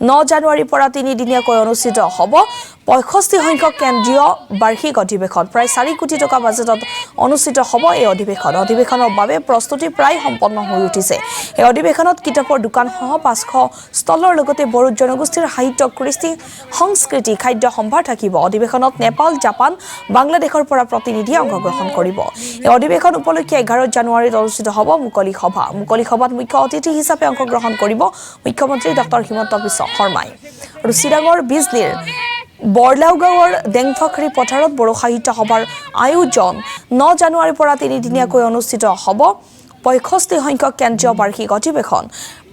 9 জানুৱাৰীৰ পৰা 3 দিনীয়াকৈ অনুষ্ঠিত হ'ব 65 সংখ্যক কেন্দ্ৰীয় বাৰ্ষিক অধিৱেশন প্ৰায় 4 কোটি টকা বাজেটত অনুষ্ঠিত হ'ব এই অধিৱেশনৰ বাবে প্ৰস্তুতি প্ৰায় সম্পন্ন হৈ উঠিছে এই অধিৱেশনত কিতাপৰ দোকানসহ 500 ষ্টলৰ লগতে বড়ো জনগোষ্ঠীৰ সাহিত্য কৃষ্টি সংস্কৃতি খাদ্য সম্ভাৰ থাকিব অধিৱেশনত নেপাল জাপান বাংলাদেশৰ পৰা প্ৰতিনিধিয়ে অংশগ্ৰহণ কৰিব এই অধিৱেশন উপলক্ষে 11 জানুৱাৰীত অনুষ্ঠিত হ'ব মুকলি সভাত মুখ্য অতিথি হিচাপে অংশগ্ৰহণ কৰিব মুখ্যমন্ত্ৰী ডক্টৰ হিমন্ত বিশ্ব শৰ্মাই আৰু চিৰাঙৰ বিজনীৰ বৰলাওগাঁৱৰ ডেংফাখৰি পথাৰত বড়ো সাহিত্য সভাৰ আয়োজন 9 জানুৱাৰীৰ পৰা 3 দিনীয়াকৈ অনুষ্ঠিত হ'ব 65 সংখ্যক কেন্দ্ৰীয় বাৰ্ষিক অধিৱেশন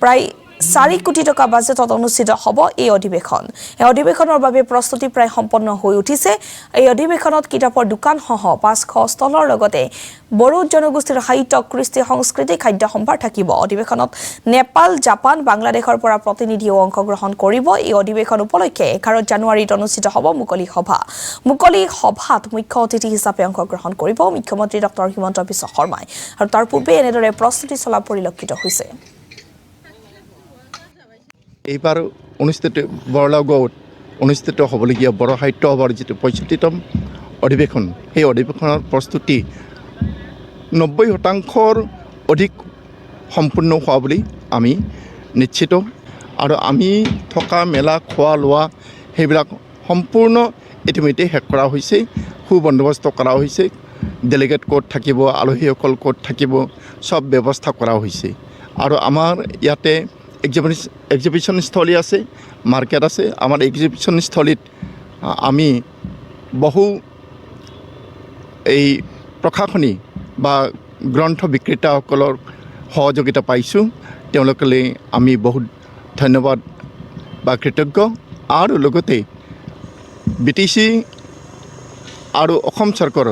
প্ৰায় 4 কোটি টকা বাজেটত অনুষ্ঠিত হ'ব এই অধিৱেশনৰ বাবে প্ৰস্তুতি প্ৰায় সম্পন্ন হৈ উঠিছে এই অধিৱেশনত কিতাপৰ দোকানসহ 500 ষ্টলৰ লগতে বড়ো জনগোষ্ঠীৰ সাহিত্য কৃষ্টি সংস্কৃতি খাদ্য সম্ভাৰ থাকিব অধিৱেশনত নেপাল জাপান বাংলাদেশৰ পৰা প্ৰতিনিধিয়ে অংশগ্ৰহণ কৰিব এই অধিৱেশন উপলক্ষে 11 জানুৱাৰীত অনুষ্ঠিত হ'ব মুকলি সভাত মুখ্য অতিথি হিচাপে অংশগ্ৰহণ কৰিব মুখ্যমন্ত্ৰী ডক্টৰ হিমন্ত বিশ্ব শৰ্মাই আৰু তাৰ পূৰ্বে এনেদৰে প্ৰস্তুতি চলা পৰিলক্ষিত হৈছে এইবাৰ অনুষ্ঠিত বৰলাওগাঁৱত অনুষ্ঠিত হ'বলগীয়া বড়ো সাহিত্য সভাৰ যিটো 65তম অধিৱেশন সেই অধিৱেশনৰ প্ৰস্তুতি 90% অধিক সম্পূৰ্ণ হোৱা বুলি আমি নিশ্চিত আৰু আমি থকা মেলা খোৱা লোৱা সেইবিলাক সম্পূৰ্ণ ইতিমধ্যে শেষ কৰা হৈছে সুবন্দোবস্ত কৰা হৈছে ডেলিগেট ক'ত থাকিব আলহীসকল ক'ত থাকিব সব ব্যৱস্থা কৰা হৈছে আৰু আমাৰ ইয়াতে এক্সিবিশ্যন স্থলী আছে মাৰ্কেট আছে আমাৰ এক্সিবিশ্যন স্থলীত আমি বহু এই প্ৰশাসনী বা গ্ৰন্থ বিক্ৰেতাসকলৰ সহযোগিতা পাইছোঁ তেওঁলোকলৈ আমি বহুত ধন্যবাদ বা কৃতজ্ঞ আৰু লগতে BTC আৰু অসম চৰকাৰৰ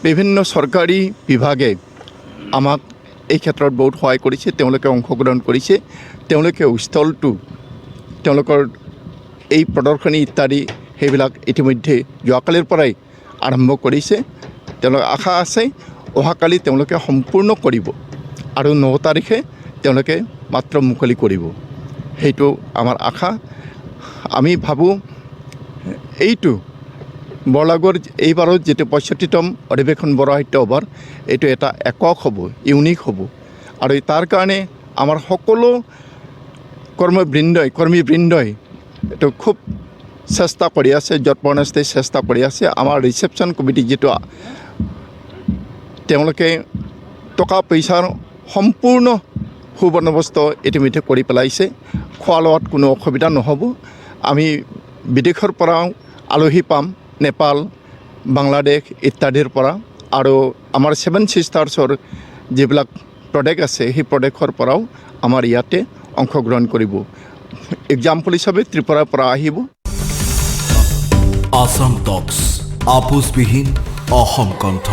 বিভিন্ন চৰকাৰী বিভাগে আমাক এই ক্ষেত্ৰত বহুত সহায় কৰিছে তেওঁলোকে অংশগ্ৰহণ কৰিছে তেওঁলোকে স্থলটো তেওঁলোকৰ এই প্ৰদৰ্শনী ইত্যাদি সেইবিলাক ইতিমধ্যে যোৱাকালিৰ পৰাই আৰম্ভ কৰিছে তেওঁলোকৰ আশা আছে অহাকালি তেওঁলোকে সম্পূৰ্ণ কৰিব আৰু 9 তাৰিখে তেওঁলোকে মাত্ৰ মুকলি কৰিব সেইটো আমাৰ আশা আমি ভাবোঁ এইটো বৰলাওগাঁৱৰ এইবাৰৰ যিটো 65তম অধিৱেশন বড়ো সাহিত্য সভাৰ এইটো এটা একক হ'ব ইউনিক হ'ব আৰু তাৰ কাৰণে আমাৰ সকলো কৰ্মীবৃন্দই এইটো খুব চেষ্টা কৰি আছে যৎপৰোনাস্তি চেষ্টা কৰি আছে আমাৰ ৰিচেপশ্যন কমিটি যিটো তেওঁলোকে টকা পইচাৰ সম্পূৰ্ণ সুবন্দোবস্ত ইতিমধ্যে কৰি পেলাইছে খোৱা লোৱাত কোনো অসুবিধা নহ'ব আমি বিদেশৰ পৰাও আলহী পাম নেপাল বাংলাদেশ ইত্যাদিৰ পৰা আৰু আমাৰ 7 সিষ্টাৰ্ছৰ যিবিলাক প্ৰডাক্ট আছে সেই প্ৰডাক্টৰ পৰাও আমাৰ ইয়াতে অংশগ্ৰহণ কৰিব এক্সাম্পল হিচাপে ত্ৰিপুৰাৰ পৰা আহিব আসাম টক্স আপোচবিহীন অসম কণ্ঠ